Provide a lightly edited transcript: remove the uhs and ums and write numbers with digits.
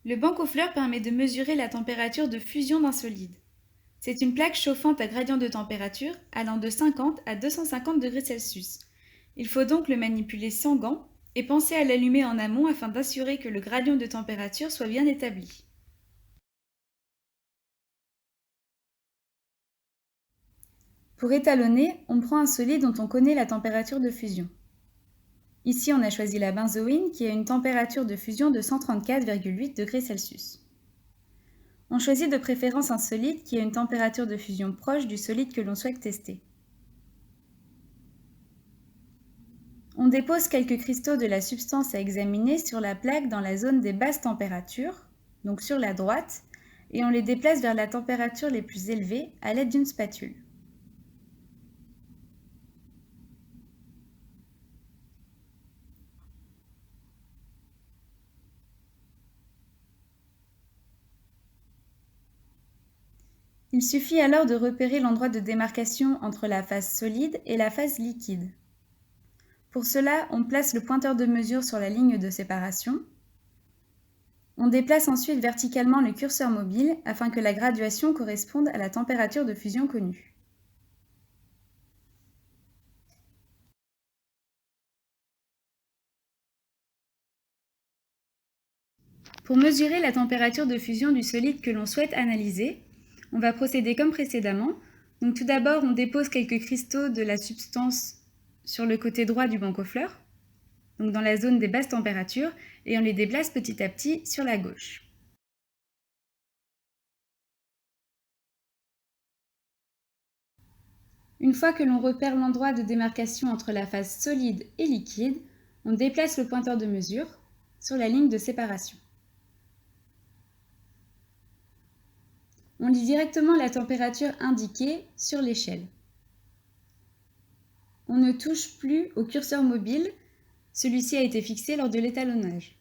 Le banc aux fleurs permet de mesurer la température de fusion d'un solide. C'est une plaque chauffante à gradient de température allant de 50 à 250 degrés Celsius. Il faut donc le manipuler sans gants et penser à l'allumer en amont afin d'assurer que le gradient de température soit bien établi. Pour étalonner, on prend un solide dont on connaît la température de fusion. Ici, on a choisi la benzoïne qui a une température de fusion de 134,8 degrés Celsius. On choisit de préférence un solide qui a une température de fusion proche du solide que l'on souhaite tester. On dépose quelques cristaux de la substance à examiner sur la plaque dans la zone des basses températures, donc sur la droite, et on les déplace vers la température les plus élevées à l'aide d'une spatule. Il suffit alors de repérer l'endroit de démarcation entre la phase solide et la phase liquide. Pour cela, on place le pointeur de mesure sur la ligne de séparation. On déplace ensuite verticalement le curseur mobile afin que la graduation corresponde à la température de fusion connue. Pour mesurer la température de fusion du solide que l'on souhaite analyser, on va procéder comme précédemment. Donc tout d'abord, on dépose quelques cristaux de la substance sur le côté droit du banc aux fleurs, donc dans la zone des basses températures, et on les déplace petit à petit sur la gauche. Une fois que l'on repère l'endroit de démarcation entre la phase solide et liquide, on déplace le pointeur de mesure sur la ligne de séparation. On lit directement la température indiquée sur l'échelle. On ne touche plus au curseur mobile, celui-ci a été fixé lors de l'étalonnage.